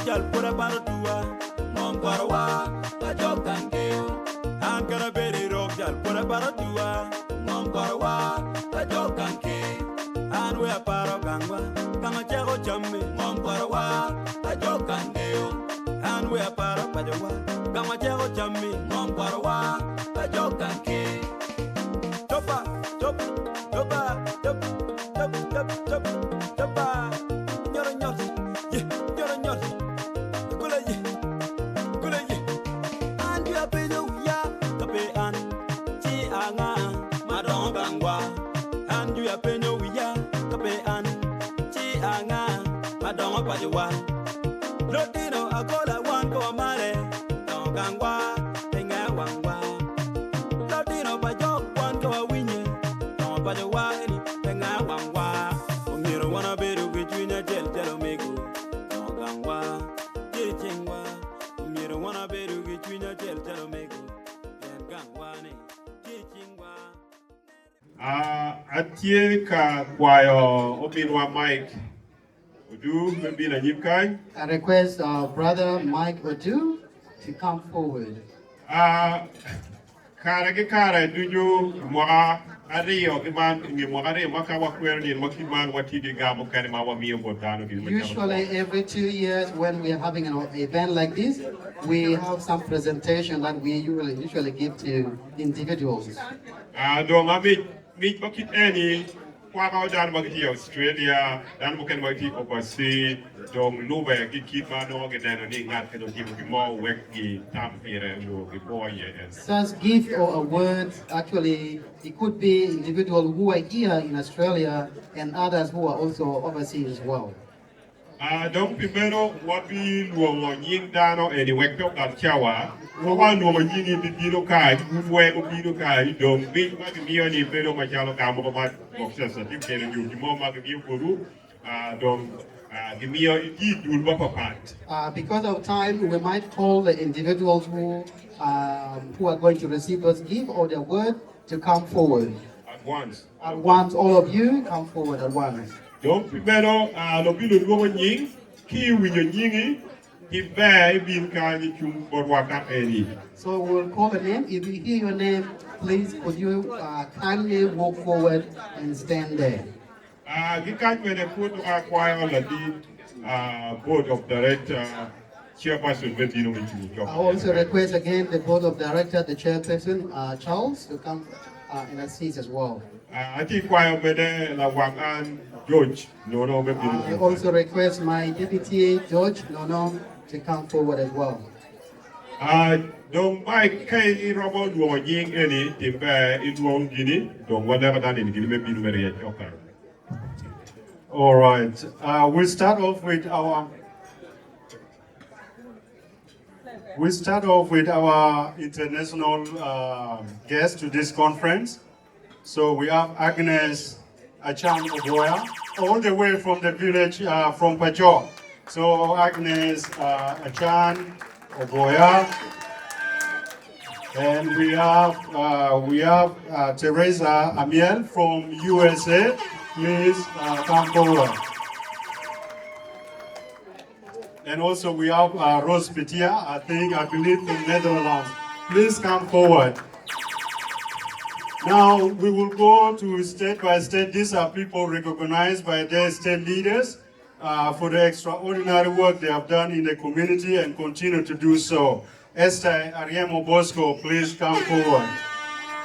jal pura baratua ngom korwa ta jokan keo an kara beri rok jal pura baratua ngom korwa ta jokan ke an we aparo gangwa kama chego chammi ngom korwa ta jokan keo an we aparo padewa kama chego chammi ngom korwa ta jokan ke topa topa topa topa topa topa topa nyoro nyoro ye nyoro nyoro kula ye and you have been ya kape an chi anga madon bangwa and you have been ya kape an chi anga madon pajewa lotino agola wan ko mare don gangwa tenga wangwa lotino bajok wan ko winye don pajewa ni tenga wangwa umiro wana beru between a tel mego don gangwa chingwa umiro wana beru between a tel mego yan gangwa ni chingwa atie ka kwayo obinwa Mike Odu mbila nyimkai. I request our brother Mike Odu to come forward. Kara duju mwa ariyo kiman ngi mwa ariyo makawa kweli makiman watidi gamo kani mawa miyo botano. Usually every 2 years when we are having an event like this, we have some presentation that we usually give to individuals. Do mami meet bakit any kwa dan bakiti Australia dan bukan bakiti overseas dong lube kikit mano gedano ni ngat kedo timu mo weki tampire yo giboye. Such gift or a word, actually, it could be individuals who are here in Australia and others who are also overseas as well. Dong primero wapi luo nying dano eni wekto kan chawa wa luo nyingi bibiro kai uwe bibiro kai dong bi magmio ni pero machalo kamo ko mat boxesa tipene yu mo magmio koru dong gimio iki dul ba papat. Because of time, we might call the individuals who are going to receive those gift or their word to come forward. At once. At once, all of you come forward at once. Donc primero lo bilo luo nying ki winyo nyingi kibe bin ka ni chung borwa ka eni. So we'll call the name. If you hear your name, please could you kindly walk forward and stand there. Gikan when put acquire the board of director chairperson Betino Michu. I also request again the board of director, the chairperson, Charles, to come and assist as well. I think why la Wangan George no I also request my deputy George Nono to come forward as well. Don't buy Kay Robert Wong any if it won't guinea, don't whatever done in Guinea maybe very okay. All right, we'll start off with our international guest to this conference. So we have Agnes Achan Ogoya, all the way from the village from Pajo. So Agnes Achan Ogoya, and we have Teresa Amiel from USA. Please come forward. And also we have Rose Petia, I believe from Netherlands. Please come forward. Now we will go to state by state. These are people recognized by their state leaders for the extraordinary work they have done in the community and continue to do so. Esther Ariemo Bosco, please come forward.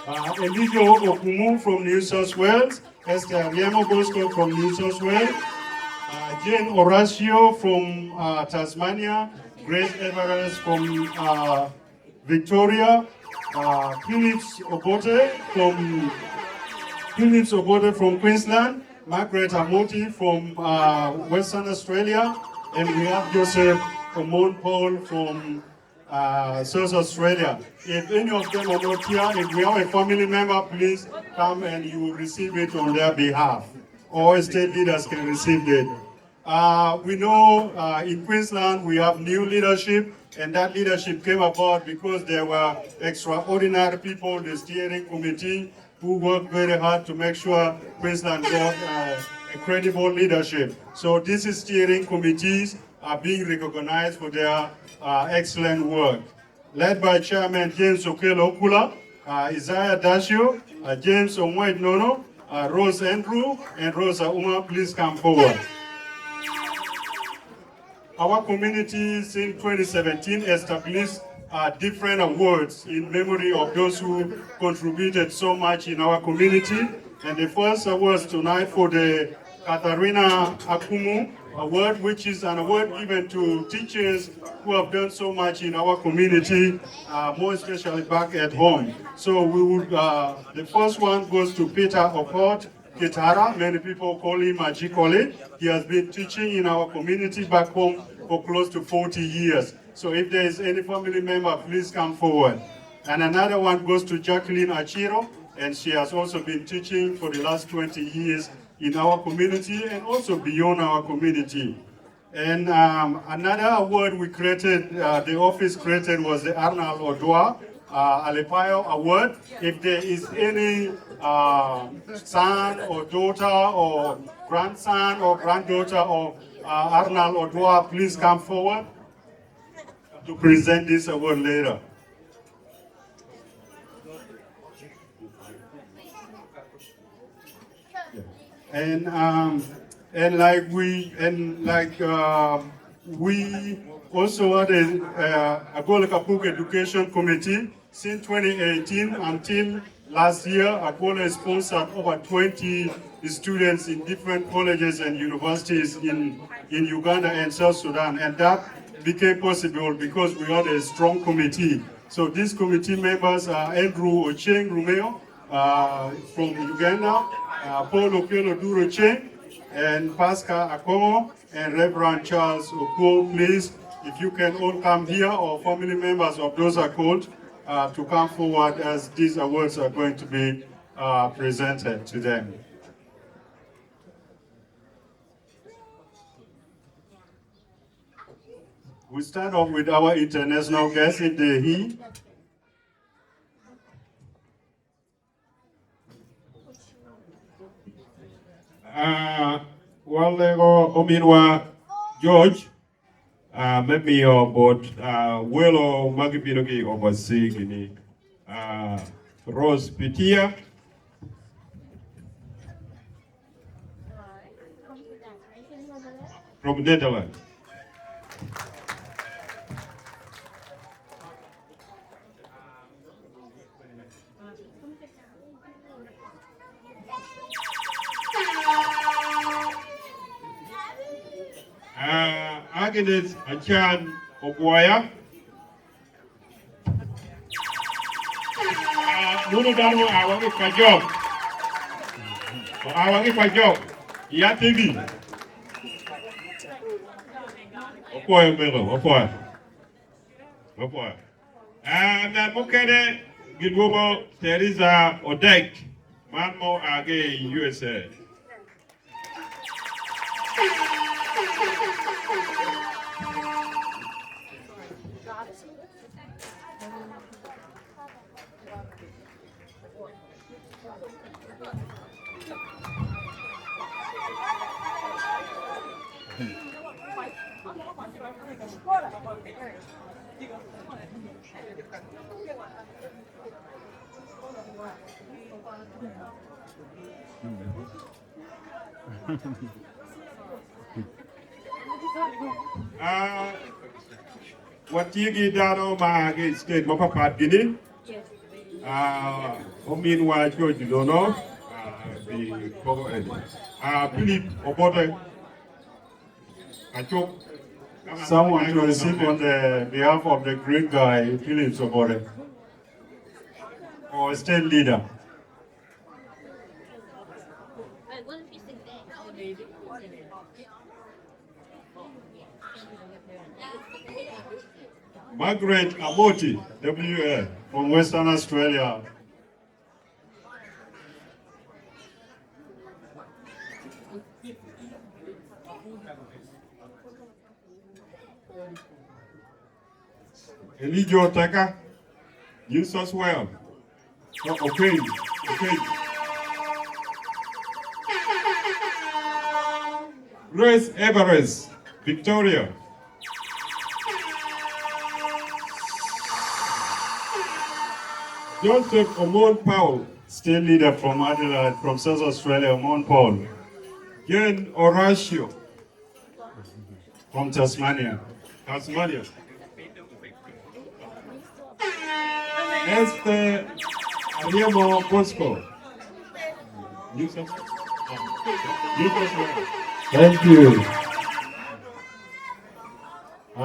Elidio Okumu from New South Wales. Esther Ariemo Bosco from New South Wales. Jane Horacio from Tasmania. Grace Everest from Victoria. Phillips Obote from Queensland. Margaret Amoti from Western Australia. And we have Joseph Omon Paul from South Australia. If any of them are not here, if we have a family member, please come and you will receive it on their behalf. Or state leaders can receive it. We know in Queensland we have new leadership, and that leadership came about because there were extraordinary people, the steering committee, who worked very hard to make sure Queensland got a credible leadership. So this is steering committees are being recognized for their excellent work. Led by Chairman James Okelo Okula, Isaiah Dasio, James Omwed Nono, Rose Andrew, and Rosa Uma, please come forward. Our community since 2017 established different awards in memory of those who contributed so much in our community. And the first award tonight for the Katharina Akumu Award, which is an award given to teachers who have done so much in our community, more especially back at home. So we would, the first one goes to Peter Okot Kitara. Many people call him ACHOLI. He has been teaching in our community back home for close to 40 years. So if there is any family member, please come forward. And another one goes to Jacqueline Achiro, and she has also been teaching for the last 20 years in our community and also beyond our community. And another award we created, the office created, was the Arnold Odua Alepayo Award. If there is any son or daughter or grandson or granddaughter of Arnold Odua, please come forward to present this award later. And we also had a Agola Kapuk Education Committee since 2018 until last year. Agola sponsored over 20 students in different colleges and universities in Uganda and South Sudan, and that became possible because we had a strong committee. So these committee members are Andrew Ocheng Romeo from Uganda, Paul Okelo Duroche, and Pascal Akomo, and Reverend Charles Oko. Please, if you can all come here, or family members of those are called to come forward as these awards are going to be presented to them. We start off with our international guests, if they're here. Walego Ominwa George, maybe about Willow Magibinogi oversee Guinea, Rose Pitia, from Netherlands. Agnes Achan Obuaya. Nuno Dano awangi pajok. Awangi pajok. Ya TV. Opoya melo, opoya. Opoya. Na mukere Gilbobo Teresa Odek. Manmo age USA. What you dano ma state mo papat gini? Ominwa George Dono, the Philip Obote. Someone to receive on the behalf of the great guy, Philip Obote, or state leader. Margaret Amoti, WA, from Western Australia. Elijah Otaka, New South Wales. Okay. Grace Everest, Victoria. Joseph Omon Powell. State leader from Adelaide, from South Australia, Omon Paul. Jen Horatio. From Tasmania. Tasmania. Esther Ariemo Bosco. New South Wales. Thank you.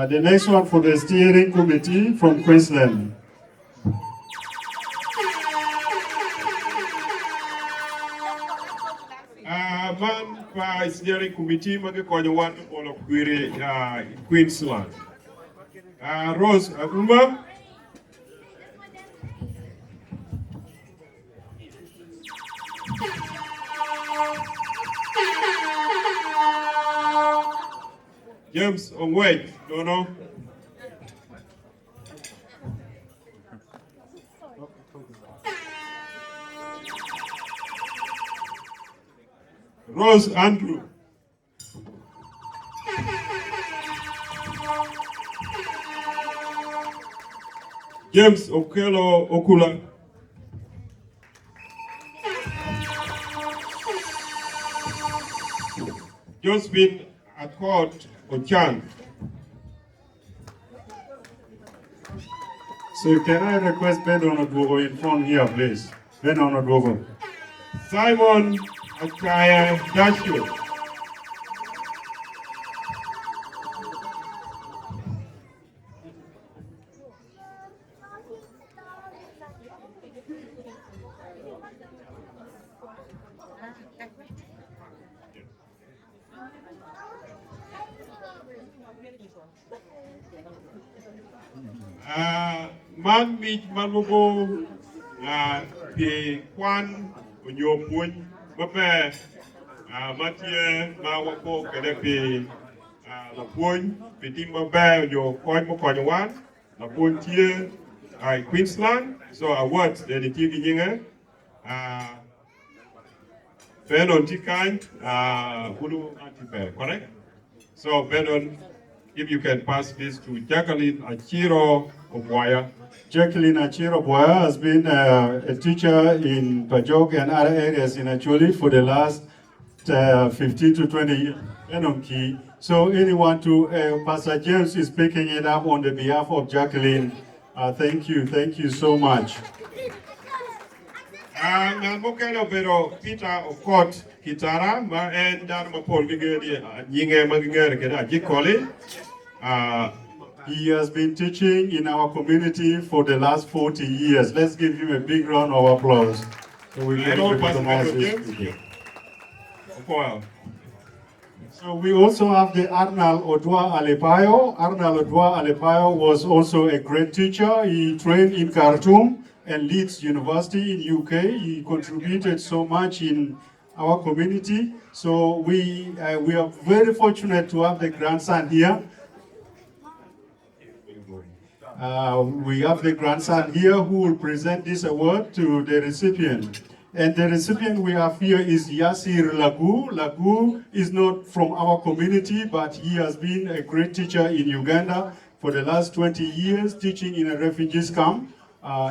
The next one for the steering committee from Queensland. Man pa steering committee magi konyo wan olo kwiri Queensland. Rose Aguma. James Ongwet, no. Rose Andrew. James Okelo Okula. Josephine Accord Ochan. So can I request Ben Onodwogo in front here, please? Ben Onodwogo. Simon Akaya Dashu. Man mich manugo the kwan onyopun mabe matie ma wako kedepi la pun pitim mabe yo kwan mo kwan wan la pun tie Queensland so awards the TV nyinga Benon tikan hulu antipe correct so Benon if you can pass this to Jacqueline Achiro Obwaya. Jacqueline Achiro Obwaya has been a teacher in Pajok and other areas in ACHOLI for the last 15 to 20 years. So anyone to, Pastor James is picking it up on the behalf of Jacqueline. Thank you so much. Mokelo pero Peter of court kitara ma en dan ma pol bigedi nyinge magingere keda jikoli. He has been teaching in our community for the last 40 years. Let's give him a big round of applause. So we So we also have the Arnal Odwa Alepayo. Arnal Odwa Alepayo was also a great teacher. He trained in Khartoum and Leeds University in UK. He contributed so much in our community. So we are very fortunate to have the grandson here. We have the grandson here who will present this award to the recipient. And the recipient we have here is Yasir Lagu. Lagu is not from our community, but he has been a great teacher in Uganda for the last 20 years, teaching in a refugees camp,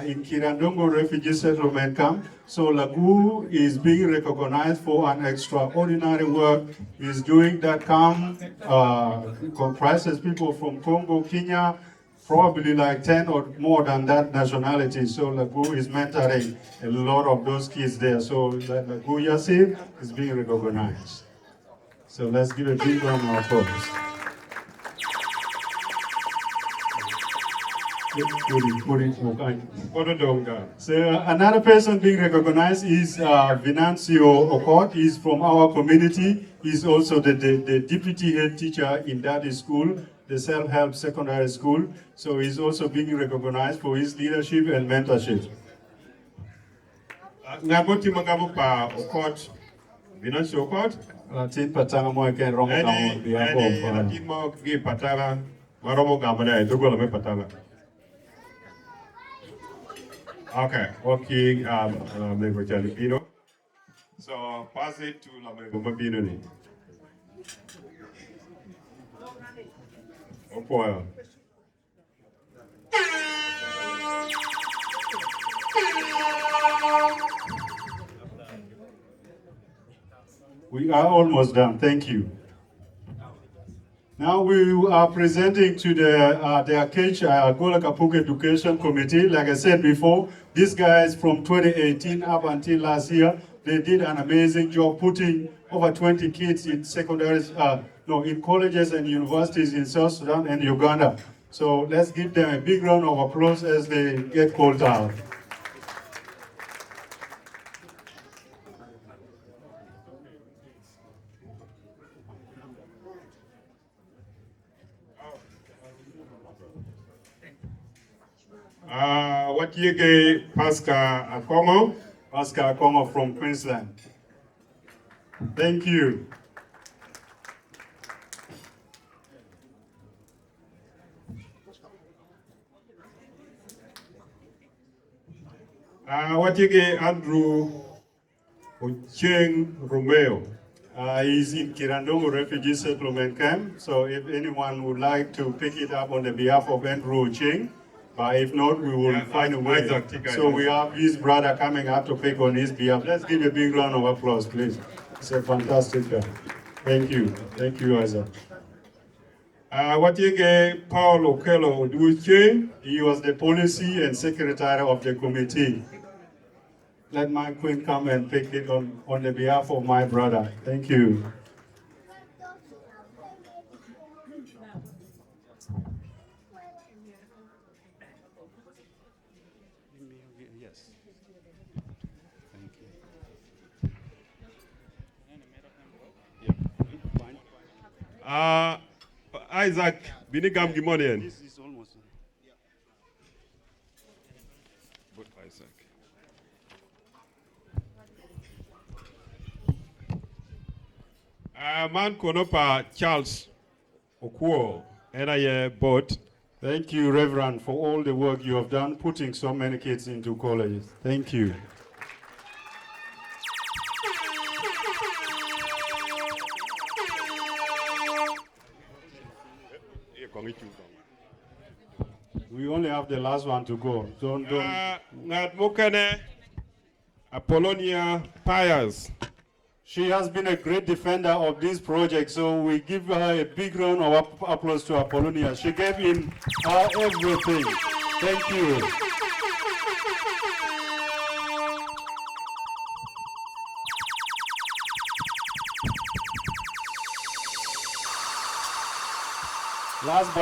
in Kirandongo refugee settlement camp. So Lagu is being recognized for an extraordinary work he's doing. That camp comprises people from Congo, Kenya, probably like 10 or more than that nationality. So Lagu is mentoring a lot of those kids there. So Lagu Yasir is being recognized. So let's give a big round of applause. So another person being recognized is Venancio Okot. He's from our community. He's also the deputy head teacher in that school, the self-help secondary school. So he's also being recognized for his leadership and mentorship. Ngaboti magabu pa Okot, Venancio Okot. Tin patanga mo ken romo kamo biya Tin mo gi patala, maromo gamana dugo lame patala. Okay, working Lamego Jalipino. So pass it to Lamego Mabino. We are almost done. Thank you. Now we are presenting to the Agola Kapuk Education Committee. Like I said before, these guys from 2018 up until last year, they did an amazing job putting over 20 kids in in colleges and universities in South Sudan and Uganda. So let's give them a big round of applause as they get called out. What you get, Pascal Akongo? Pascal Akongo from Queensland. Thank you. What you get, Andrew Ocheng Romeo? He's in Kirandongo Refugee Settlement Camp, so if anyone would like to pick it up on the behalf of Andrew Ocheng, but if not, we will find a way. So we have his brother coming up to pick on his behalf. Let's give a big round of applause, please. It's a fantastic guy. Thank you. Thank you, Isaac. What you get, Paul Okello Oduche? He was the policy and secretary of the committee. Let my queen come and pick it on the behalf of my brother. Thank you. Yes. Thank you. Isaac, Binigam Gimonian. This is almost. But Isaac. Man Konopa Charles Okuo, and I bought. Thank you, Reverend, for all the work you have done putting so many kids into colleges. Thank you. We only have the last one to go. Don't. Apollonia Piers. She has been a great defender of this project, so we give her a big round of applause to Apollonia. She gave in her everything. Thank you. Last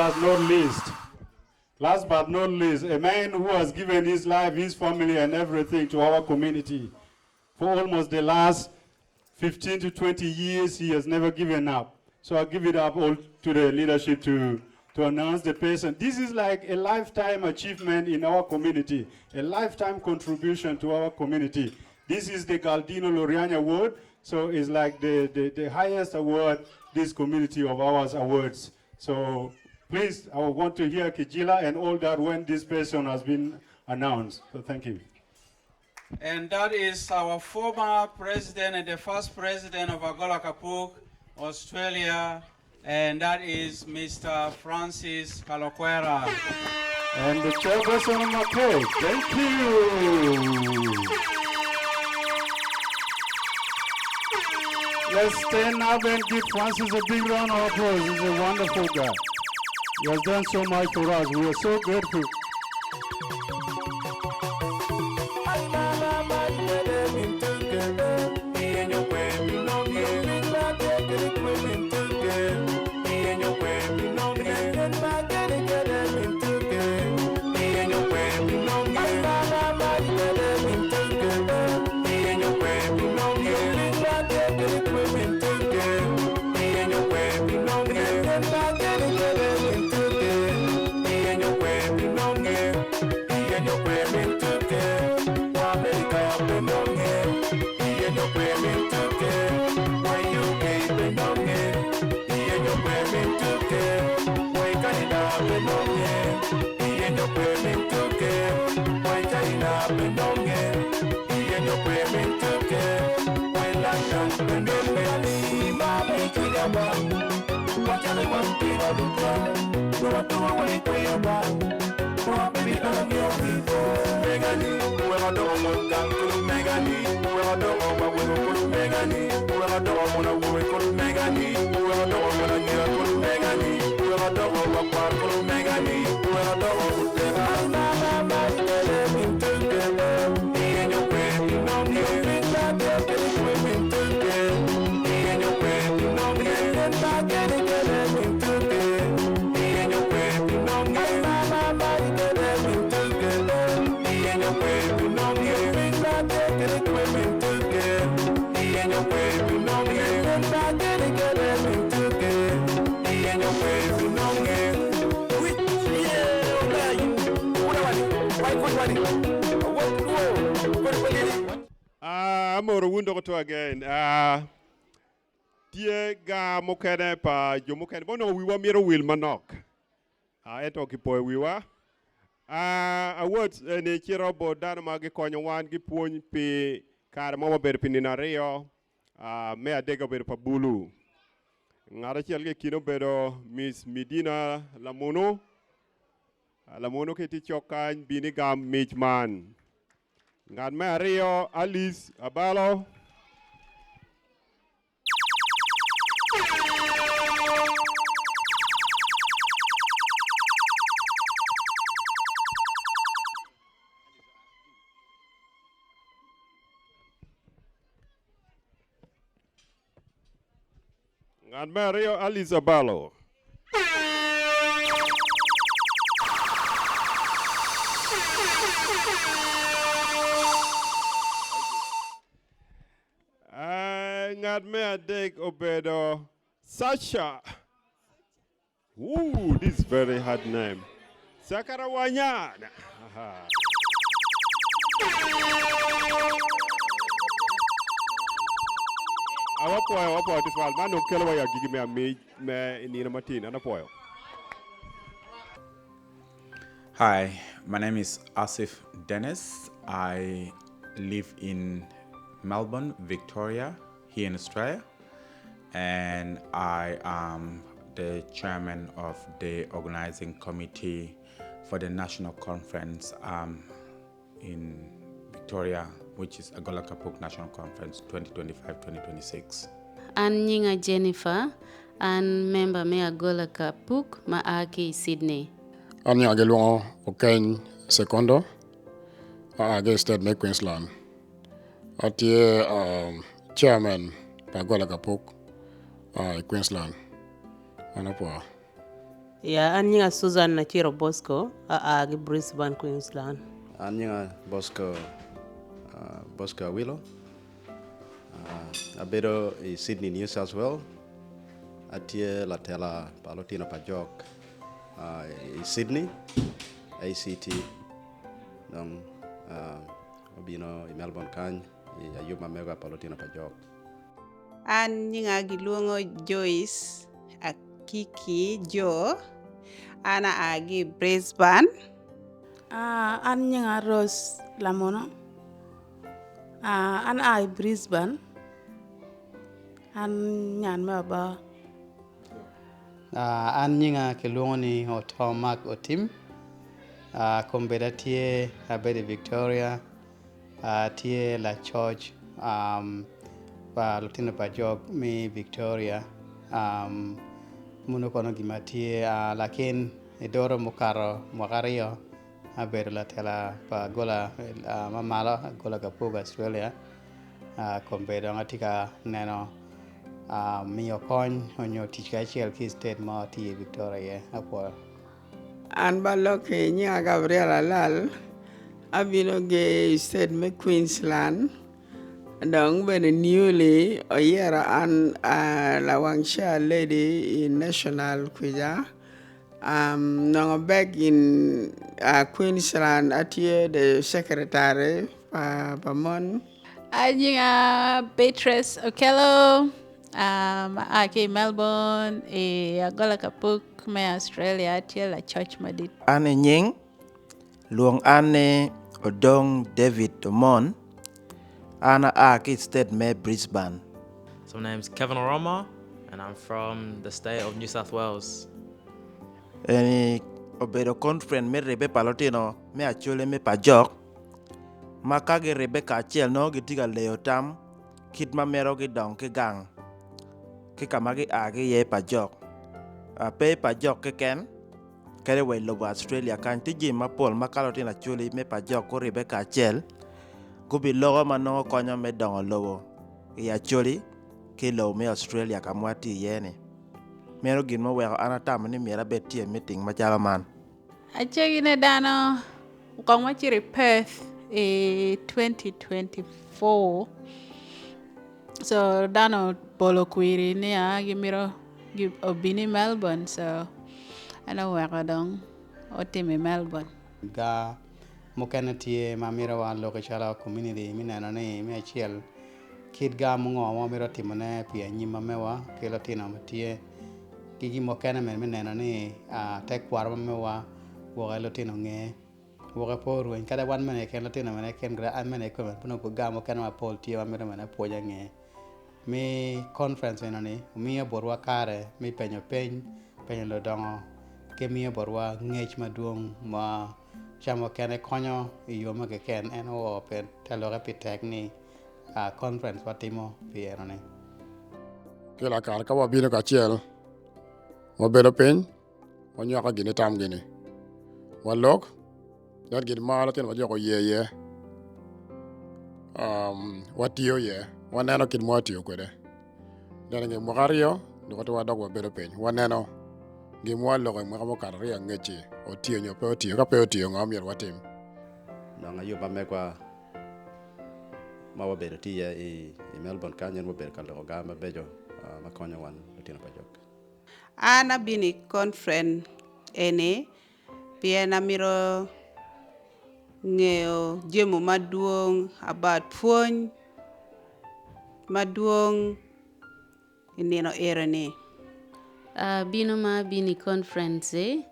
but not least, a man who has given his life, his family, and everything to our community. For almost the last 15 to 20 years, he has never given up. So I give it up all to the leadership to announce the person. This is like a lifetime achievement in our community, a lifetime contribution to our community. This is the Galdino Loriani Award, so it's like the highest award this community of ours awards. So please, I want to hear Kijila and all that when this person has been announced. So thank you. And that is our former president and the first president of Agola Kapuk, Australia, and that is Mr. Francis Kalokwera. And the chairperson of McKay. Thank you. Let's stand up and give Francis a big round of applause. He's a wonderful guy. He has done so much for us. We are so grateful. I'm going to again. Tie ga mokene pa jo mokene bono wiwa miro wil manok. Eto kipoe wiwa. Awards ne chiro bo dano magi konyo wan gi puonj pi kar mo ber pinina rio. Me adega ber pa bulu. Ngara chiel ge kino bedo Miss Medina Lamono. Lamono keti chokany bini gam Mijman. Ngan me ario Alice Abalo. Ngan me ario Alice Abalo. Ngat me adek obedo Sasha. Ooh, this is very hard name. Sakarawanyan. Awapo this one. Man, no kelwa ya gigi me inina matin. Anapoyo. Hi, my name is Asif Dennis. I live in Melbourne, Victoria, here in Australia, and I am the chairman of the organizing committee for the national conference in Victoria, which is Agola Kapuk National Conference 2025-2026. An nyinga Jennifer, an member me Agola Kapuk ma ake Sydney. An nyinga Luongo Okeny Secondo, age State me Queensland. Atie chairman pa Agola Kapuk Queensland. Anapoa. Ya anyinga Susan Nachiro Bosco age Brisbane Queensland. Anyinga Bosco Willow. Abedo Sydney New South Wales. Atie Latela Palotina Pajok Sydney ACT dong obino Melbourne kan ayuma mega Palotina Pajok. An nyinga Giluongo Joyce Akiki Jo. Ana agi Brisbane. An nyinga Rose Lamono. An ai Brisbane. An nyan maba. An nyinga Kiluongo ni Otomak Otim. Kombeda tie abede Victoria. Tie la church pa Lutino Pajok mi Victoria. Muno kono gima tie lakin idoro mukaro mwakario abedo la tela pa gola mamalo Agola Kapuk Australia. Kombedo ngatika neno miyo kony onyo tich kachiel ki state ma tie Victoria apo. An baloke nyinga Gabriel Alal. Abino ge state me Queensland. Dong bene newly oyera an la wangsha lady in national kuja. Nong back in Queensland atie the secretary Pamon. Anyinga Beatrice Okello. Ake Melbourne Agola Kapuk me Australia atie la church madit. Ane nying luong ane Odong David Domon. Ana Ake State me Brisbane. So my name's Kevin Oroma and I'm from the state of New South Wales. Eni obedo conference me rebe palotino me achole me pajok. Makage rebe kachiel no gitiga leotam kit mamero gi dong ke gang. Ke kamagi age ye pajok. Pe pajok ke ken kere we lobo Australia kan tiji mapol makalo tin acholi me pa jok ko ribe ka chel gubi logo mano konyo me dongo lobo ya choli ke lo me Australia kamwati yene mero gin mo weko anatam ni mera betie meeting machalo man Achegine dano kong wachiri Perth 2024. So dano polo kwiri ni gimiro obini Melbourne, so ano weko dong otimi Melbourne. Ga mokene tie mamira wan loke chala community mineno ni mi achiel kid ga mungo mo miro timone pia nyima mewa kelo tina matie gigi mokene men mineno ni tek kwar mewa woga lo tino nge woga poru en kada wan mene ken lo tino mene ken gra an mene ko puno ko ga mokene ma pol tie mamira mene poja nge mi conference eno ni mi borwa kare mi penyo lo dongo ke mi borwa ngech maduong ma chamo kene konyo yo ma ke ken en o pe telo ga pitek ni conference watimo piero ni kila kar ka wabino ka chiel wabedo piny wanyaka gini tam gini walok dat gin malo tin wajoko ye watiyo ye waneno kid mwatiyo kwede dene ngi mwakario ndokoto wadok wabedo piny waneno ngi mwaloko mwaka mokararia ngechi otiyo nyope otiyo ka pe otiyo ngamiel watim Nanga yo ba mekwa ma wabedo tiye i Melbourne kanyen wabedo kalo ga mabejo makonyo wan tina pajok Ana bini conference ene piena miro ngeo jemo maduong about puony maduong ineno erene. Bino ma bini conference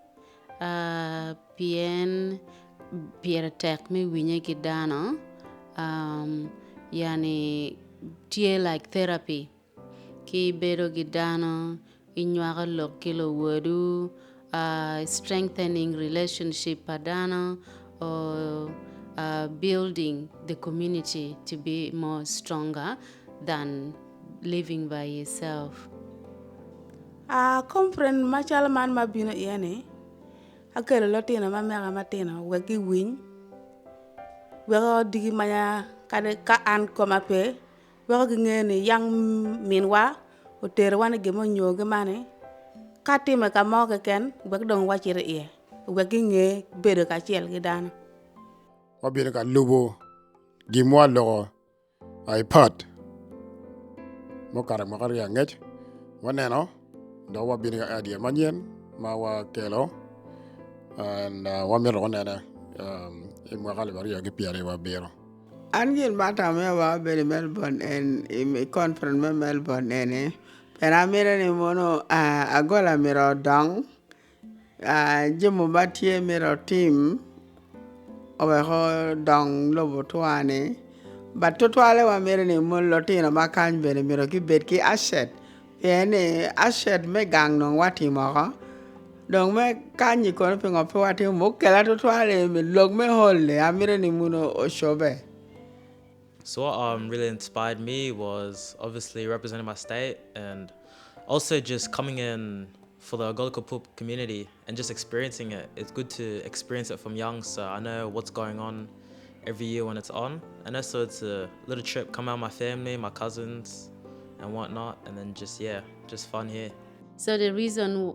pien piera tek mi winye ki dano yani tie like therapy ki bedo gi dano inywaka lok kilo wadu strengthening relationship padano or building the community to be more stronger than living by yourself. Conference machal man mabino yene akelo lotino mamega matino wegi winy wego digi manya kade ka an koma pe wego gingene yang minwa otere wane gemo nyoge mane katime ka moke ken weg dong wachire ie wegi nge bedo ka chiel gi dano wabino ka lubo gimwa loko iPad mokara makaria ngech waneno do wabino ka idea manyen ma wakelo and wamiro wanene imwakali bario gi piare wabiro Angel bata me wa beri Melbourne en conference me Melbourne ene pera mire ni mono agola miro dong jemo batie miro team owe ho dong lobo tuane but tutwale wa mire ni mon lotino makany bere miro ki bet ki asset ene asset me gang no wati mo dong me kanyi kono pingo pe wati mo kela tutwale me log me holle amire ni muno oshobe. So what really inspired me was obviously representing my state and also just coming in for the Agola Kapuk community and just experiencing it. It's good to experience it from young, so I know what's going on every year when it's on. And also it's a little trip, come out with my family, my cousins and whatnot, and then just fun here. So the reason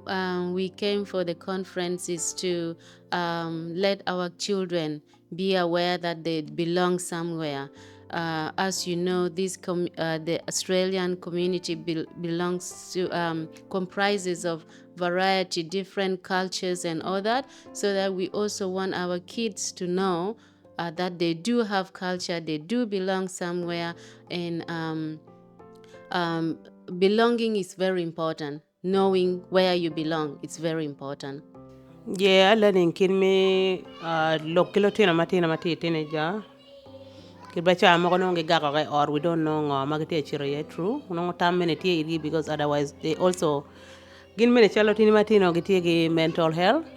we came for the conference is to let our children be aware that they belong somewhere. As you know, the Australian community belongs to comprises of variety, different cultures and all that, so that we also want our kids to know that they do have culture, they do belong somewhere, and belonging is very important. Knowing where you belong, it's very important. Yeah, learning kin me lokilo tina mati teenager. Kibacha amogono nge gaga or we don't know magati chiro yet true. No time minute iri because otherwise they also gin mene chalo tini matino giti mental health.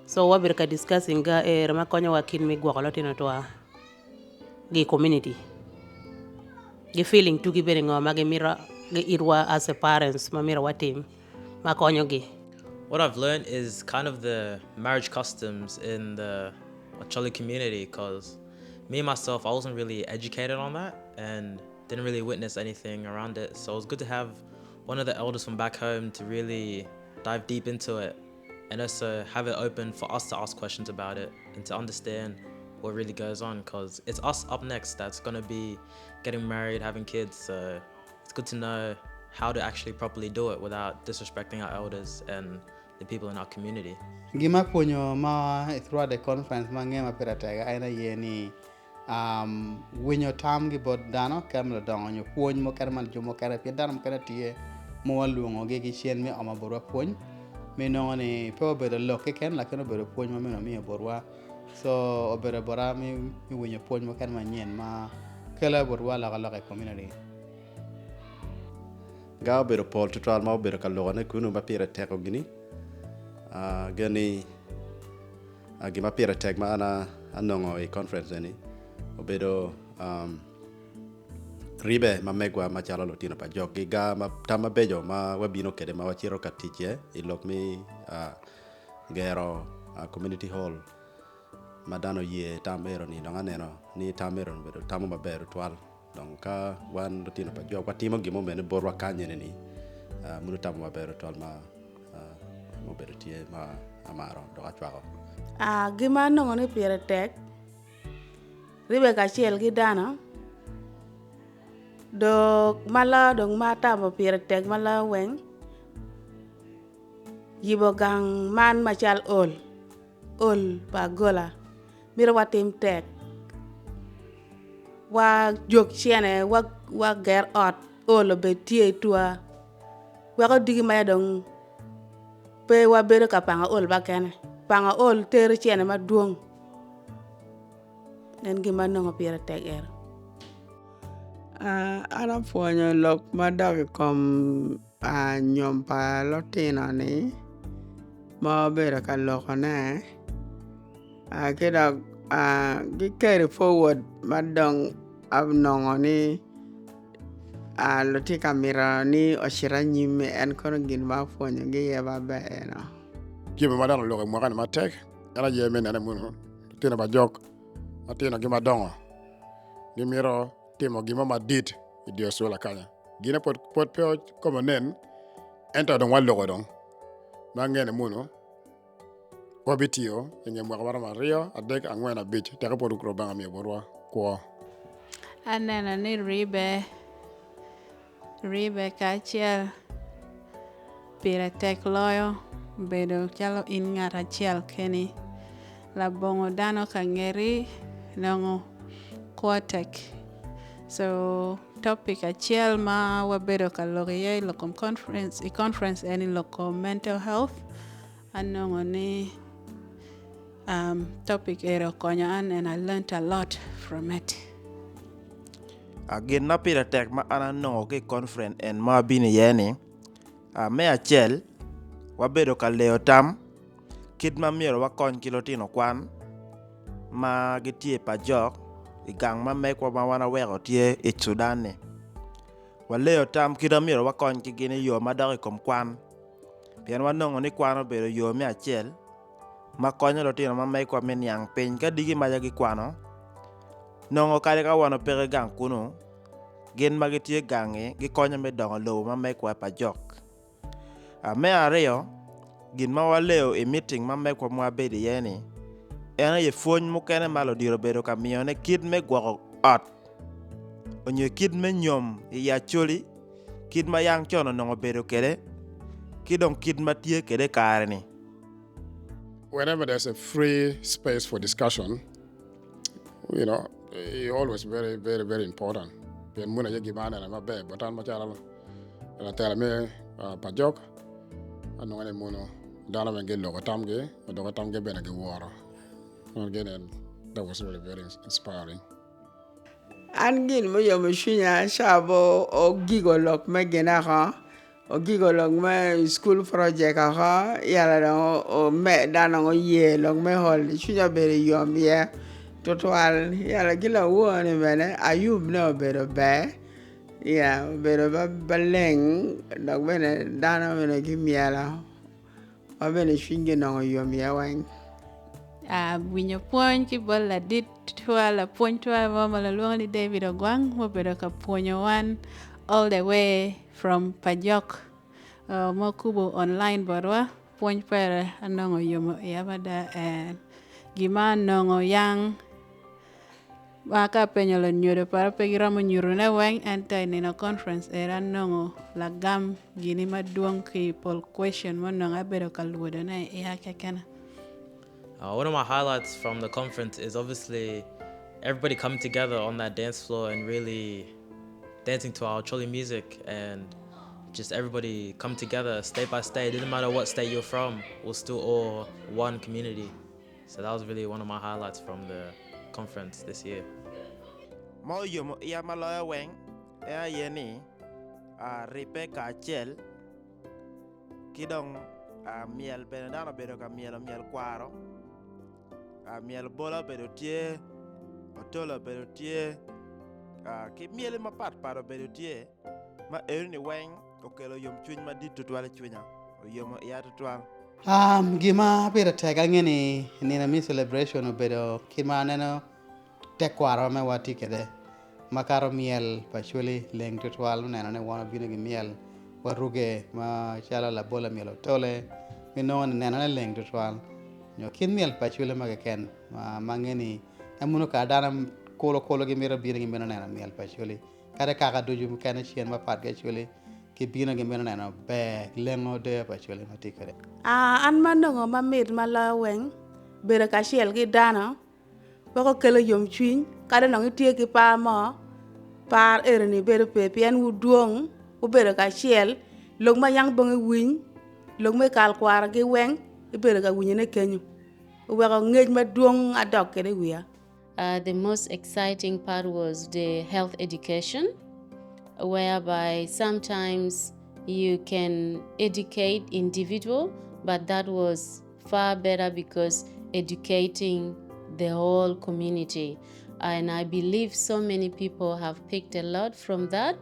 So what we're discussing ga ramakonya wa kin me gwagalo tina to the community. The feeling to give mage mira ge irwa as a parents mamira watim makonyo gi. What I've learned is kind of the marriage customs in the ACHOLI community, because me myself, I wasn't really educated on that and didn't really witness anything around it. So it was good to have one of the elders from back home to really dive deep into it and also have it open for us to ask questions about it and to understand what really goes on, because it's us up next that's going to be getting married, having kids. So it's good to know how to actually properly do it without disrespecting our elders and the people in our community. Gima puonyo ma throughout the conference ma ng'e ma pira tega aina yeni winyo tam gi bod dano kamlo dongo nyo puonj mo kere man jumo kere pi dano mo kere tie mo waluongo gi chien mi oma borwa puonj mi nongo ni pe obedo loke ken lakini obedo puonj ma mino miyo borwa so obedo bora mi winyo puonj mo kere manyien ma kelo borwa loka community. Ga obedo pol tutual ma obedo kalone kunu ma pira teko gini gani gima pira tek ma ana anongo e conference ni obedo ribe ma megwa ma chalo lotino pa jok gi ga ma tama bejo ma wabino kede ma wachiro katiche ilok mi gero community hall madano ye tamero ni donga neno ni tamero bedo tamo maber twal donc ka wan lotino pa jok watimo gimo mene borwa kanye ni munu tamo maber twal ma mobedo tie ma amaro do achwako gima nongo ni pire tek ribe ka chiel gi dano do mala dong mata bo pire tek mala weng yibo gang man machal ol bagola miro watim tek wa jok chiene wa ger ot ol be tie tua wa ko digi ma dong pe wa bedo ka panga ol bakene panga ol ter chiene maduong en gima nongo pire tek er ana puonyo lok madog kom nyompa lotino ni ma bedo ka lokone kidog gi carry forward madong abnongo ni loti kamera ni oshira nyime en kono gin ma puonyo gi yeba beno Gibe madano loke mwakani matek ala yeme nene munu tino ba jok atino gima dongo gimiro timo gima madit idio sula kanya gina pot peo como nen ento don waloko don mangene munu wabitio inge mwaka mara mario adek angwen abich teka pot ukro banga mi borwa kwa Anena ni ribe kachiel pire tek loyo bedo chalo in ng'at achiel keni labongo dano ka ng'eri nongo kwatek so topic achiel ma wabedo ka loye lokom conference any local mental health anongo ni topic ero konyo an and I learned a lot from it. Gin na pira tek ma ana nongo ke conference en ma bini yeni me achiel wabedo ka leo tam kit ma miero wakony kilotino kwan ma gitie pa jok igang ma mekwa ma wana weko tie i Sudan ni waleo tam kit ma miero wakony ki gini yo madaki kom kwan pien wanongo ni kwano bedo yo me achiel ma konyo lotino ma mekwa men yang piny ka digi maja gi kwano nongo kare ka wano peke gang kuno gin magitie gangi gikonyo me dongo lowo ma mekwa pa jok me ariyo gin ma waleo e meeting ma mekwa mwa bedi yeni ena ye fuony mukene malo diro bedo ka miyo ne kid me gwako ot onyo kid me nyom i ACHOLI kid ma yang chono nongo bedo kede kidong kid ma tie kede kare ni. Whenever there's a free space for discussion, you know, it's always very, very, very important. Pen muna ye gimana na mabe, botan machala na tela me pajok, anu ngane muno dana menge logo tamge bena ge wara. Again, that was really very inspiring. Angin mo yo mushinya shabo o gigolok megena ha o gigolok me school project ha yala o me dana o ye lok me hol shunya bere yom ye total yala gila woni mene ayub no bere be ya bere ba baleng lok mene dana mene gimiala wabene shinge no yom ya wang. Winyo puony ki bol la dit twa la puony twa mama la luong ni David Ogwang mo bedo ka puonyo wan all the way from Pajok mo kubo online borwa puony pere anongo yomo yabada and gima nongo yang maka penyo la nyudo para pe giramo nyuru ne weng enta nino conference era nongo la gam gini maduong ki poll question mo nonga bedo ka luodo ne ya kekena. One of my highlights from the conference is obviously everybody coming together on that dance floor and really dancing to our ACHOLI music, and just everybody come together state by state. It didn't matter what state you're from, we're still all one community. So that was really one of my highlights from the conference this year. Mo yomo ya maloya weng ya yeni ripe ka chel kidong miel benedano bedo ka miel kwaro miel bola bedo tie otola bedo tie ki miel mapat paro bedo tie ma erni weng okelo yom chuny madit tutwale chunya yomo ya tutwal. Gima bedo tega ngeni nina mi celebration obedo kima neno tekwaro me wati kede makaro miel pachuli leng tutwal neno ne wana bino gi miel waruge ma chala la bola miel otole mino neno ne leng tutwal nyo kin miel pachuli ma ken ma ngeni amuno ka dana kolo gi miro bino gi mino neno miel pachuli kada kaka duju kana chien ma pat ga chuli ki bino gi mino neno be lengo de pachuli mati kede. An manongo mamit maloyo weng bedo kachiel gi dano boko kelo yom chuny kada nong itie ki par mo par erni bedo pe pien wuduong ubedo kachiel log ma yang bongi winy log me kal kwar gi weng ibedo ka winyene kenyu uweko ngej maduong adok kede wiya. The most exciting part was the health education, whereby sometimes you can educate individual, but that was far better because educating the whole community. And I believe so many people have picked a lot from that.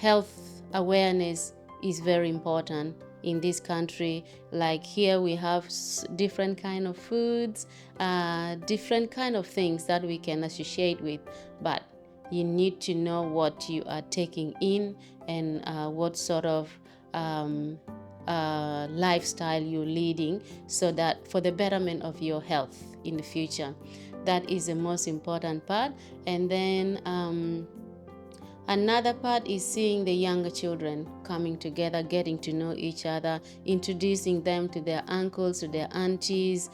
Health awareness is very important in this country. Like here we have different kind of foods, different kind of things that we can associate with, but you need to know what you are taking in and what sort of lifestyle you're leading, so that for the betterment of your health in the future. That is the most important part. And then another part is seeing the younger children coming together, getting to know each other, introducing them to their uncles, to their aunties,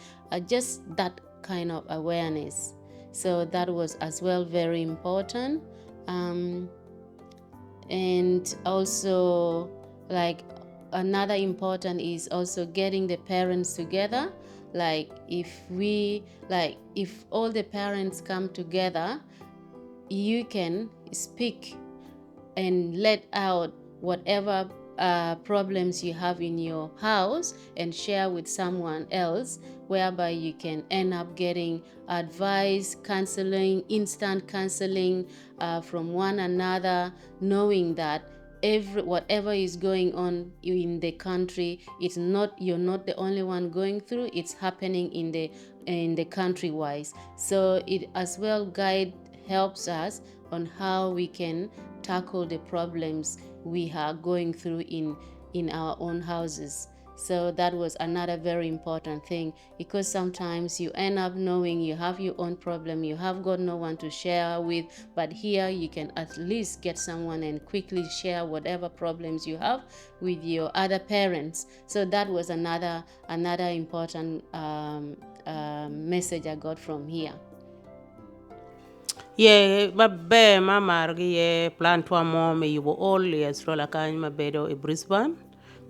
just that kind of awareness. So that was as well very important. And also, like, another important is also getting the parents together. Like if all the parents come together, you can speak and let out whatever problems you have in your house and share with someone else, whereby you can end up getting advice, counseling, instant counseling from one another, knowing that whatever is going on in the country, you're not the only one going through, it's happening in the country wise. So it as well helps us on how we can tackle the problems we are going through in our own houses. So that was another very important thing, because sometimes you end up knowing you have your own problem, you have got no one to share with, but here you can at least get someone and quickly share whatever problems you have with your other parents. So that was another important message I got from here. Babe mamar ye plan to mo me yubo all yes rola kan mabedo e Brisbane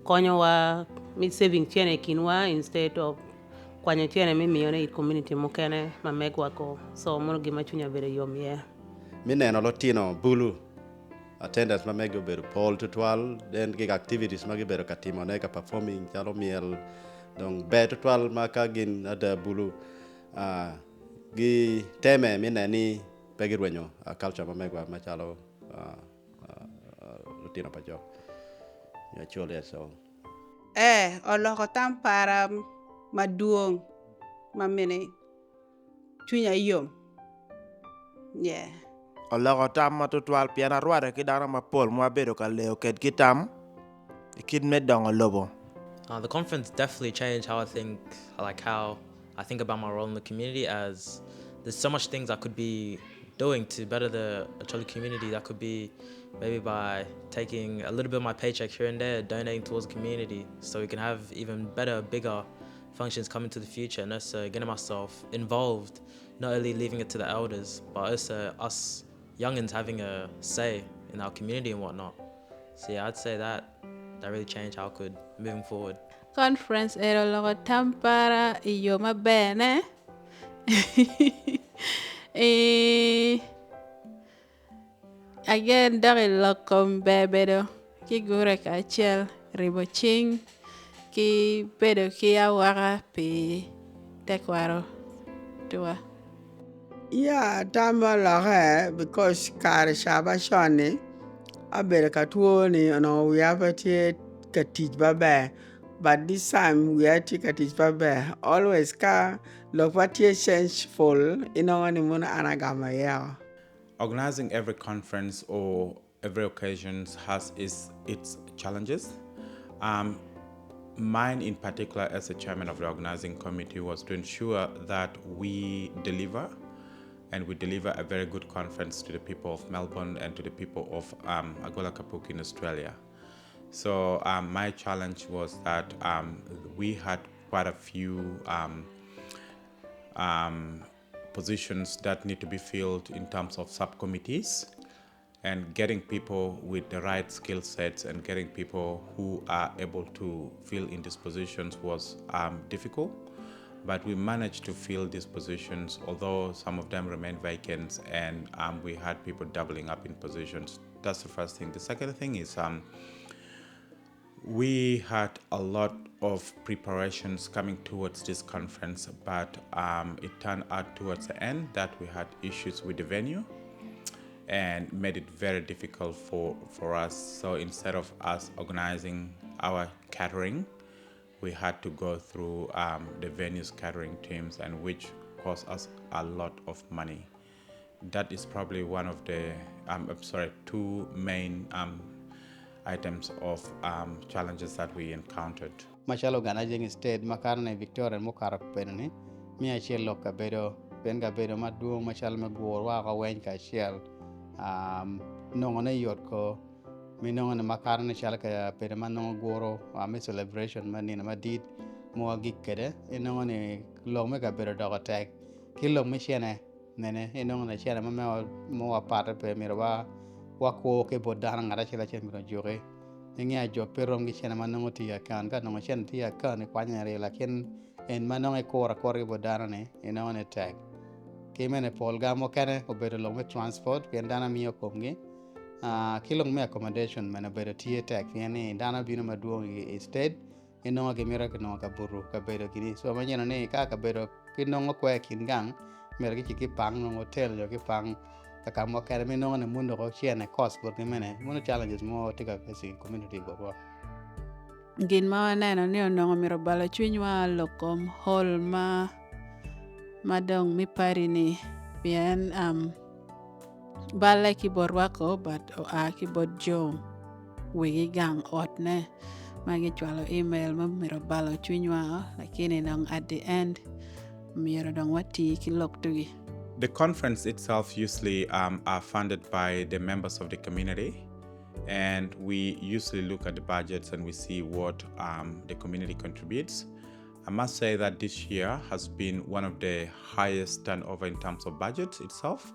konyo wa mi saving tiene kinwa instead of kwanya tiene mi mione community mokene mamegwa ko so mono gima chunya bere yom ye mi neno lotino bulu attendance mamego bedo Paul tutwal then gig activities magi bedo katimo ne ka performing chalo miel donc be tutwal maka gin ada bulu gi teme mi neni pegirwenyo culture mamegwa machalo lotino pajo ACHOLI so Oloko tampara maduong mamene chunya yom. Yeah. Oloko tam matutwal piana rware kidana mapol mwabedo ka leo ket kitam kid medong lobo. The conference definitely changed how I think about my role in the community, as there's so much things I could be doing to better the ACHOLI community. That could be maybe by taking a little bit of my paycheck here and there, donating towards the community, so we can have even better, bigger functions coming to the future, and also getting myself involved, not only leaving it to the elders, but also us youngins having a say in our community and whatnot. So yeah, I'd say that really changed how I could moving forward. Conference ero logo tampara iyo mabene. Again, dari lokom bebedo ki gure kachel riboching ki bedo ki awara pi tekwaro tua. Yeah, tama loge because kar shaba shoni abere katuoni no we have a katij babe, but this time we are katij babe always ka lokwatie changeful ino ni muna anagama yeah. Organizing every conference or every occasion has its challenges. Mine in particular as the chairman of the organizing committee was to ensure that we deliver, and we deliver a very good conference to the people of Melbourne and to the people of Agola Kapuk in Australia. So my challenge was that we had quite a few positions that need to be filled in terms of subcommittees, and getting people with the right skill sets and getting people who are able to fill in these positions was difficult. But we managed to fill these positions, although some of them remain vacant, and we had people doubling up in positions. That's the first thing. The second thing is we had a lot of preparations coming towards this conference, but it turned out towards the end that we had issues with the venue and made it very difficult for us. So instead of us organizing our catering, we had to go through the venue's catering teams, and which cost us a lot of money. That is probably one of the, two main items of challenges that we encountered. Machalo organizing state makarne Victoria mukara penani mi achiel loka bedo benga bedo maduong machal magwor wa ka wen ka achiel nongone yot ko mi nongone makarne chal ka bedo manong goro mi celebration manina madid mo gik kede nongone lome ka bedo dogo tek kilo mi chene nene nongone chene mo apart pe mi wa ko ke bodana ngara chela chen mi jore ngia jo perom gi chena manongo tia kan ka nongo chen tia kan kwanya re lakin en manongo kora kori bodana ne ina one tag kimene polga mo kane obedo lo me transport ken dana miyo komgi kilong me accommodation mena bedo tie tag yani dana bino maduong e state ino ge mira ke no ka buru ka bedo gini so manyana ne ka bedo kinongo kwe kingang mera gi ki pang no hotel yo ki pang kamo kare mi no ne mundo ko chiene cost por que mene mundo challenges mo tika facing community go Gin ma waneno ni onongo miro balo chunywa lokom hall madong mi pari ni bien bale ki borwako but ki bod jo wigi gang otne magi chwalo email ma miro balo chunywa lakini nong at the end miro dong wati ki loktugi. The conference itself usually are funded by the members of the community, and we usually look at the budgets and we see what the community contributes. I must say that this year has been one of the highest turnover in terms of budget itself.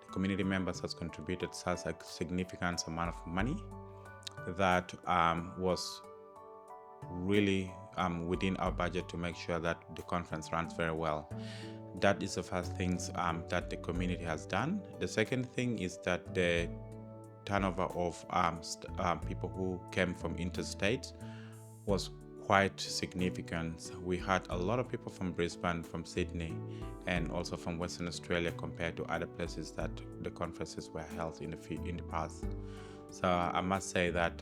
The community members has contributed such a significant amount of money that was really within our budget to make sure that the conference runs very well. That is the first thing that the community has done. The second thing is that the turnover of people who came from interstate was quite significant. We had a lot of people from Brisbane, from Sydney, and also from Western Australia compared to other places that the conferences were held in the past. So I must say that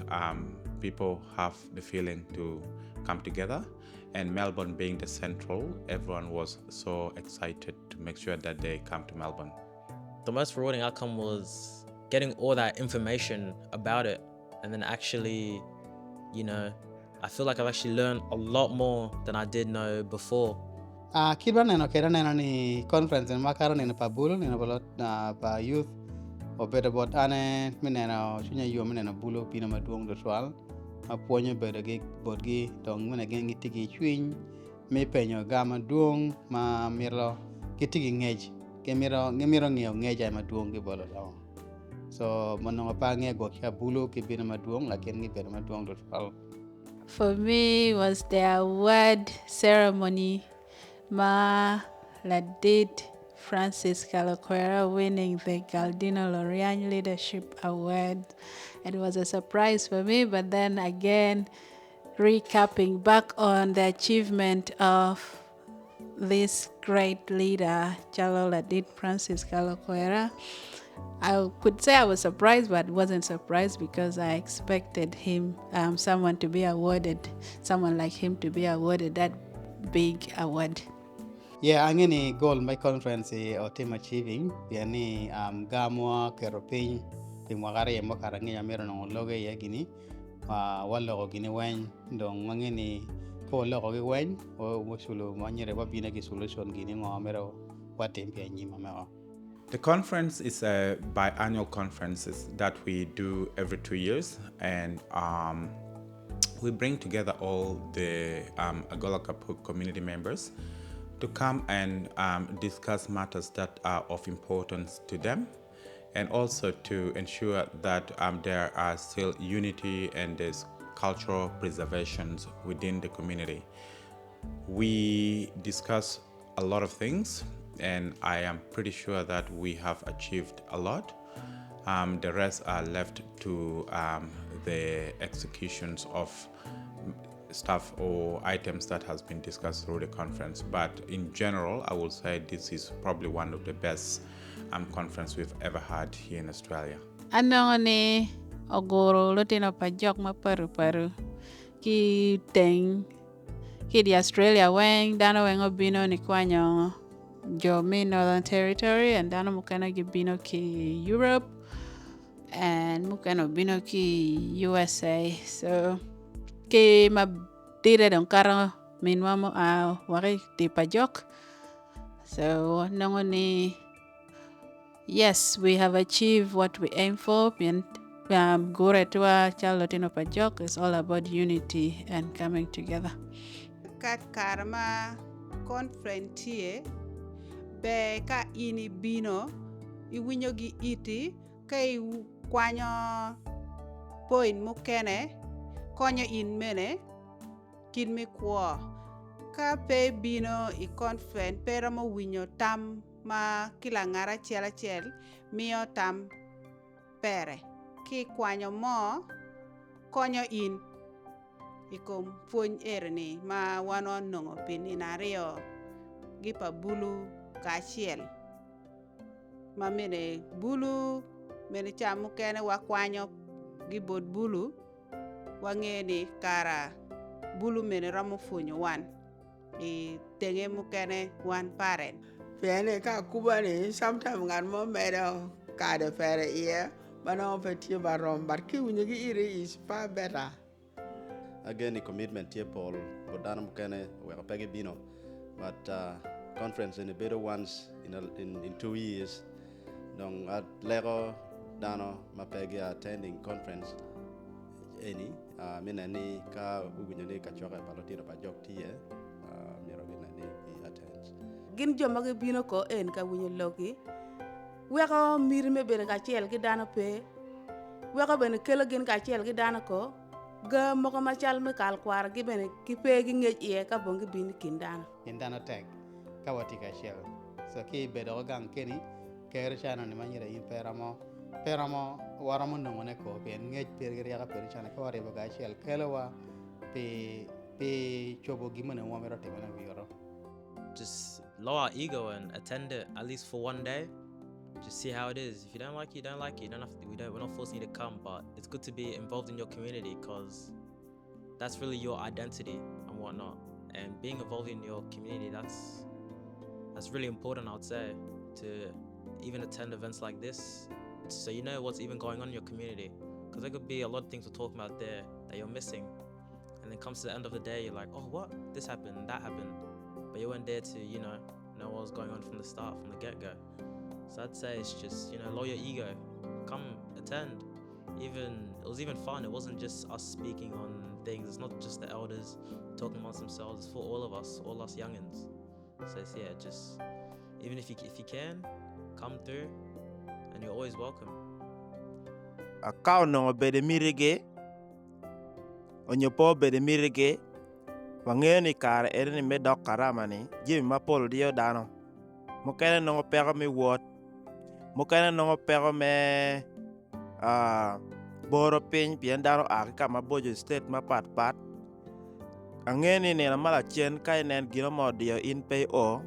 people have the feeling to come together. And Melbourne being the central, everyone was so excited to make sure that they come to Melbourne. The most rewarding outcome was getting all that information about it, and then actually, I feel like I've actually learned a lot more than I did know before. Kidwa neno kera neno ni conference makaro neno pa bulu neno bolot pa youth obedo bot ane mineno chunya yo mineno bulu pino maduong do twal mapuonyo bedo gi bot gi dong mine gen gitigi chwiny mi penyo gama duong ma miro gitigi ngej gemiro ng'eyo ngej ay maduong gi bolo lo so manongo pa nge go kya bulu kibino maduong lakini gibedo maduong do twal. For me, was the award ceremony. Ma Ladid Francis Caloquera winning the Galdino Lorian Leadership Award. It was a surprise for me, but then again, recapping back on the achievement of this great leader, Chalo Ladid Francis Caloquera. I could say I was surprised, but wasn't surprised because I expected him, someone like him to be awarded that big award. Yeah, angini goal my conference or team achieving yani gamwa keropin pimwagare mo karangi amero no loge yagini wallo gini wen dong ngini ko logo gi wen o musulu manyere babina gi solution gini ngo amero watem pe nyima mero. The conference is a biannual conference that we do every 2 years, and we bring together all the Agola Kapuk community members to come and discuss matters that are of importance to them, and also to ensure that there are still unity and there's cultural preservations within the community. We discuss a lot of things, and I am pretty sure that we have achieved a lot. The rest are left to the executions of stuff or items that has been discussed through the conference. But in general, I will say this is probably one of the best conference we've ever had here in Australia. Anong ogoro lotino pa jok ma paru ki teng ki di Australia weng dano weng obino ni kwanyo jo mi Northern Territory, and dano mukana gibino ki Europe, and mukana obino ki USA. So ke ma dire don karo minwa mo wari di pajok. So nongoni, yes, we have achieved what we aim for. Gore tua Charlotino Pajok is all about unity and coming together. Kat karma conference here be ka ini bino iwinyo gi iti kai kwanyo point mukene konyo in mene kin mi kwo ka pe bino I conference pero mo winyo tam ma kila ngara chel miyo tam pere ki kwanyo mo konyo in ikom puony erni ma wano nongo pini nario gipa bulu kachiel ma mene bulu mene chamu kene wakwanyo gibod bulu wangeni kara bulu mene ramo funyo wan I tenge mukene wan paren Piane ka kubani sometimes ngan mo medo kada fere iya bana peti barom but ki unyigi iri is far better. Again, the commitment here, Paul, but Dana Mukene, we are Peggy Bino, but conference in the better ones in 2 years. Don't at Lego Dano Mapegi attending conference. Any, Minani ka Ugunyani Kachoka Palotino Pajok Tia, Mirabinani attends. Gin joma ge bino ko en ka winyo loki weko mir me bere ka chiel gi dano pe weko bene kelo gin ka chiel gi dano ko ga moko machal me kal kwar gi bene ki pe gi ngej ie ka bongi bin kindano Tag ka wati ka chiel so ki bedo gang keni kere chana ni manyira in peramo waramo nongone ko pe ngej per gi ya per chana ka wari ga chiel kelo wa pe chobo gi mene wa mero temana viro. Just lower our ego and attend it at least for one day. Just see how it is. If you don't like it, you don't like it. You don't have to, we're not forcing you to come, but it's good to be involved in your community because that's really your identity. and whatnot. And being involved in your community, that's really important, I would say, to even attend events like this, so you know what's even going on in your community. Because there could be a lot of things we're talking about there that you're missing. And then comes to the end of the day, you're like, oh, what? This happened, that happened. But you weren't there to, know what was going on from the start, from the get-go. So I'd say it's just, lower your ego. Come attend. It was even fun. It wasn't just us speaking on things. It's not just the elders talking amongst themselves. It's for all of us, all us youngins. So it's, just, even if you can, come through, and you're always welcome. Akao no bede mirige, onyopo bede mirige, wangeni kar ereni me dok karama ni, jimi mapol dio dano. Mukene no pego mi wot, mukene no pego me boro piny pien dano akika mabojo state ma pat. Angeni ni mala chen ka inen gino modio in pay o,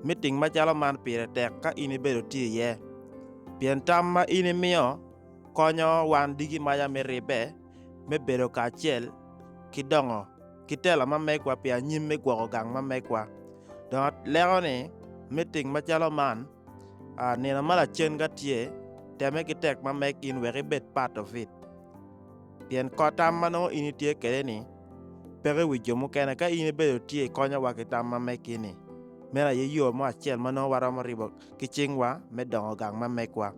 meeting machalo man pire tek ka ini bedo tiye. Pien tam ma ini miyo, konyo wan digi maya me ribe, me bedo ka chel, kidongo, kitela ma mekwa pia nyim me gwako gang ma mekwa. Don leo ni, meeting machalo man, nina mala chen ga tiye, teme kitek ma mek in very bit part of it. Pien kotam mano ini tiye kede ni, pere wijo mukene ka ini bedo tiye konyo wakitam ma mek ini. Mera yeyo mo achel mano waramo ribo kichingwa me dongo gang ma mekwa.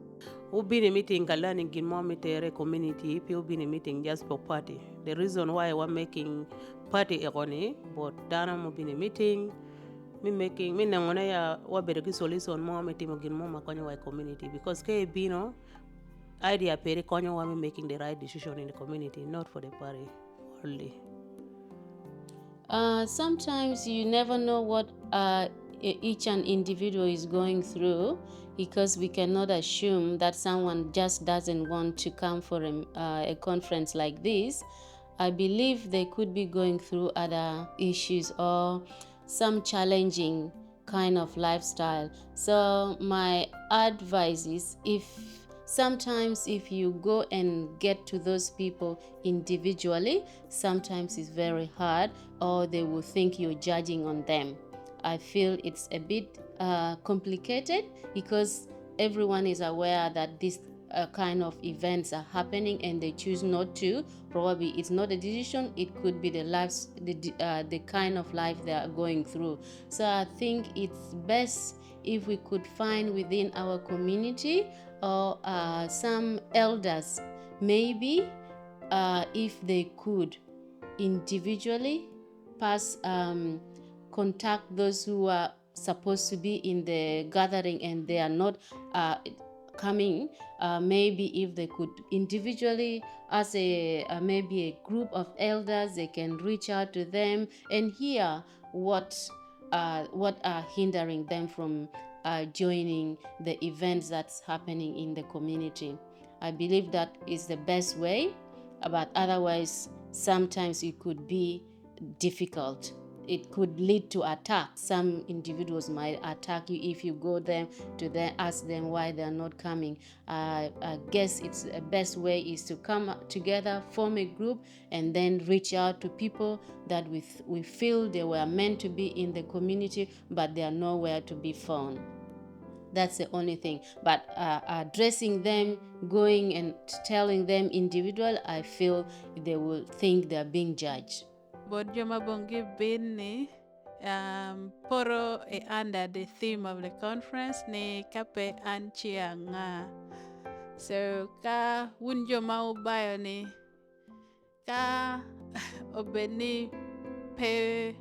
We've been a meeting learning in more community. People been a meeting just for party. The reason why we're making party eroni, but Dana mo been a meeting. Me nangona ya wabere solution mo meeting mo gin mo makonyo wa community because ke bino idea pere konyo wa making the right decision in the community, not for the party only. Sometimes you never know what each an individual is going through, because we cannot assume that someone just doesn't want to come for a conference like this. I believe they could be going through other issues or some challenging kind of lifestyle. So my advice is, sometimes if you go and get to those people individually, sometimes it's very hard, or they will think you're judging on them. I feel it's a bit complicated because everyone is aware that this kind of events are happening and they choose not to. Probably it's not a decision, it could be the kind of life they are going through. So I think it's best if we could find within our community or some elders, maybe if they could individually contact those who are supposed to be in the gathering and they are not coming. Maybe if they could individually, as maybe a group of elders, they can reach out to them and hear what are hindering them from joining the events that's happening in the community. I believe that is the best way, but otherwise sometimes it could be difficult. It could lead to attacks. Some individuals might attack you if you go to ask them why they are not coming. I guess it's the best way is to come together, form a group, and then reach out to people that we feel they were meant to be in the community, but they are nowhere to be found. That's the only thing. But addressing them, going and telling them individual, I feel they will think they are being judged. But Joma Bongi Bini Poro under the theme of the conference ne kape anchianga. So ka wunjoma ubayo ni ka obeni pe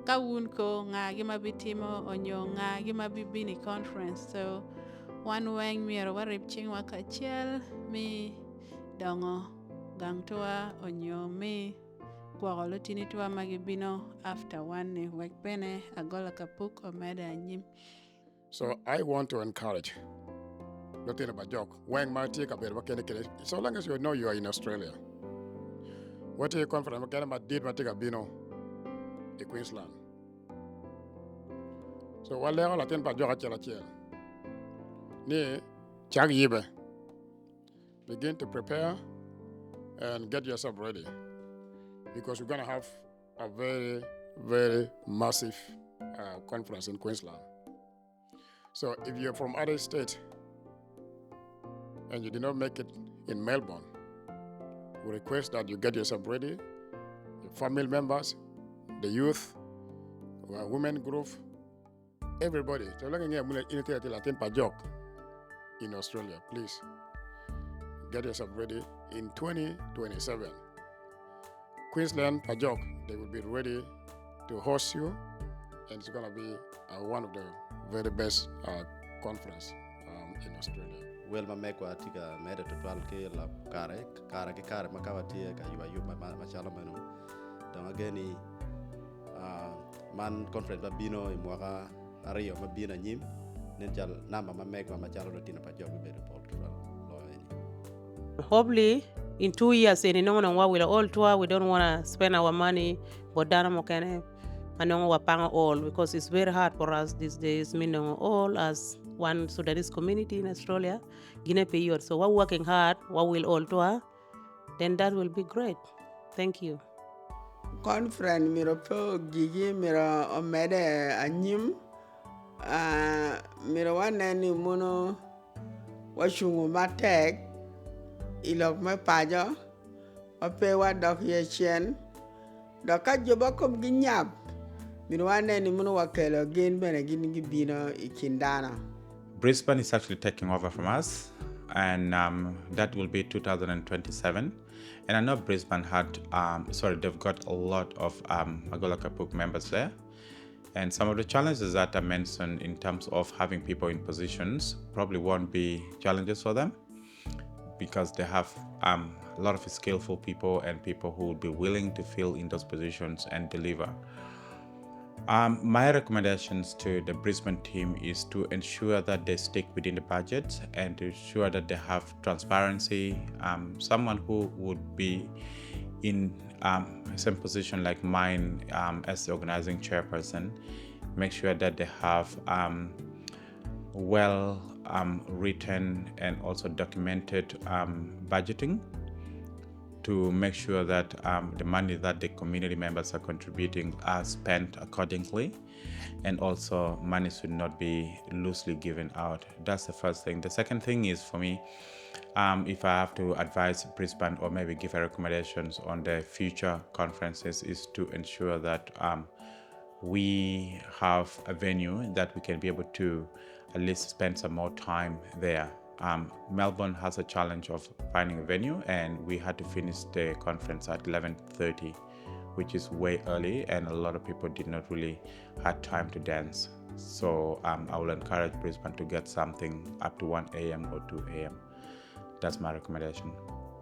ka wunko nga gima bitimo onyo nga gima bibini conference. So one wang miro warip chingwa kachel mi dongo gangtoa onyo mi after one wekpene Agola Kapuk omeda nyim. So I want to encourage nothing about joke. When my take a bit of so long as you know you are in Australia. What a conference did take a bino in Queensland. So while they all attend by Joga ne chag yibe. Begin to prepare and get yourself ready. Because we're going to have a very, very massive conference in Queensland. So if you're from other state and you did not make it in Melbourne, we request that you get yourself ready, your family members, the youth, women group, everybody. So looking at in Australia, please get yourself ready in 2027. Queensland, Pajok, they will be ready to host you, and it's going to be one of the very best conference in Australia. Well, ma mekwa tika mede total ke la kare makawati ka yu machala menu. Don't ageni man conference babino imwaka ario mabina nyim nenjal namba ma mekwa machala do tina Pajok be report. Hopefully, in 2 years, we will all tour. We don't want to spend our money, but dana mokene manongo wapanga all because it's very hard for us these days. Minongo all as one Sudanese community in Australia, Guinea period. So we're working hard. We will all tour. Then that will be great. Thank you. Conference miro po gigi miro omede anyim miro waneni muno washungu matek ilok me pajo ope wa dok yechen doka joba kom ginyap miro waneni muno wakelo gin bene gin gibino ikindana. Brisbane is actually taking over from us, and that will be 2027. And I know Brisbane they've got a lot of Agola Kapuk members there. And some of the challenges that I mentioned in terms of having people in positions probably won't be challenges for them because they have a lot of skillful people and people who will be willing to fill in those positions and deliver. My recommendations to the Brisbane team is to ensure that they stick within the budget and to ensure that they have transparency. Someone who would be in same position like mine as the organizing chairperson, make sure that they have written and also documented budgeting to make sure that the money that the community members are contributing are spent accordingly, and also money should not be loosely given out. That's the first thing. The second thing is, for me, if I have to advise Brisbane or maybe give recommendations on the future conferences, is to ensure that we have a venue that we can be able to at least spend some more time there. Melbourne has a challenge of finding a venue, and we had to finish the conference at 11:30, which is way early, and a lot of people did not really have time to dance. So I will encourage Brisbane to get something up to 1 a.m. or 2 a.m. That's my recommendation.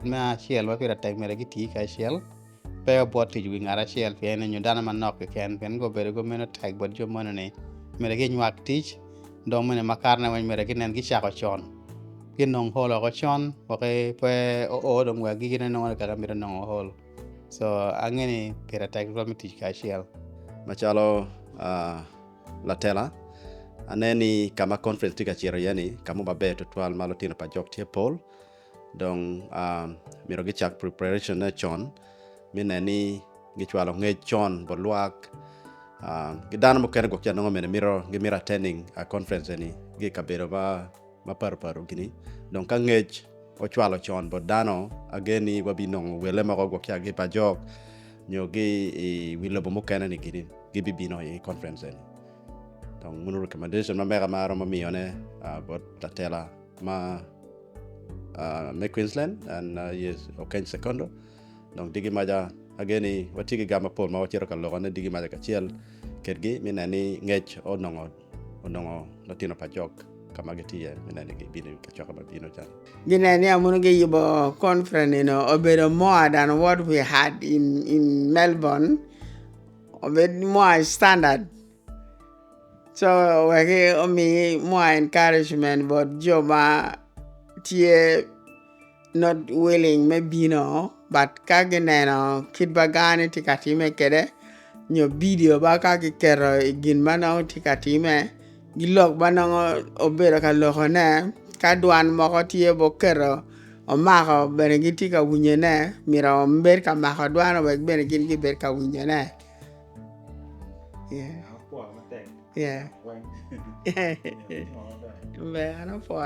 Na shell wa pira tag mere giti ka shell pe boti ju ngara shell fe ne nyudana manok ken pen go bere go mena tag bot jo monone mere ge nyak tich do mene makarna wen mere ginen gi chako chon ginong holo ko chon okay pe o dong wa gi ginen no ka mere no hol so angeni pira tag ro miti ka shell Machalo la tela aneni kama conference tika chiro yani kama babe to 12 malotino Pajok tie Paul dong miro gi chak preparation na chon minani gi chwalo nge chon bolwak gi dan mo kene go kya no mene miro gi mira attending a conference ni gi kabero ba maparparo gini dong ka ngej o chwalo chon bo dano ageni wabi no wele ma go kya gi Pajok nyogi wilo bo mo kene ni gini gi bibino e conference ni dong munu recommendation ma mera maro ma mione bot tatela ma me Queensland and yes okay secondo donc digi maja ageni watigi gama pol ma wachiro kalogone digi maja kachiel kergi minani ngech onongo latino Pajok kama getiye minani bino kachoka mabino jan Ginani amunuge yibo conference obedo more than what we had in Melbourne, obedo more standard. So we omi more encouragement, but Joma tie not willing maybe no, but kageneno kidbagani tikatime kede nyo video ba kage kero igin mana tikatime gilok banango obero ka lokone kadwan moko tie bo kero omako benegiti ka wunyene mira omber ka mako dwano be benegiti ber ka wunyene Yeah. Poa matek. Yeah. Wang. Be ano po.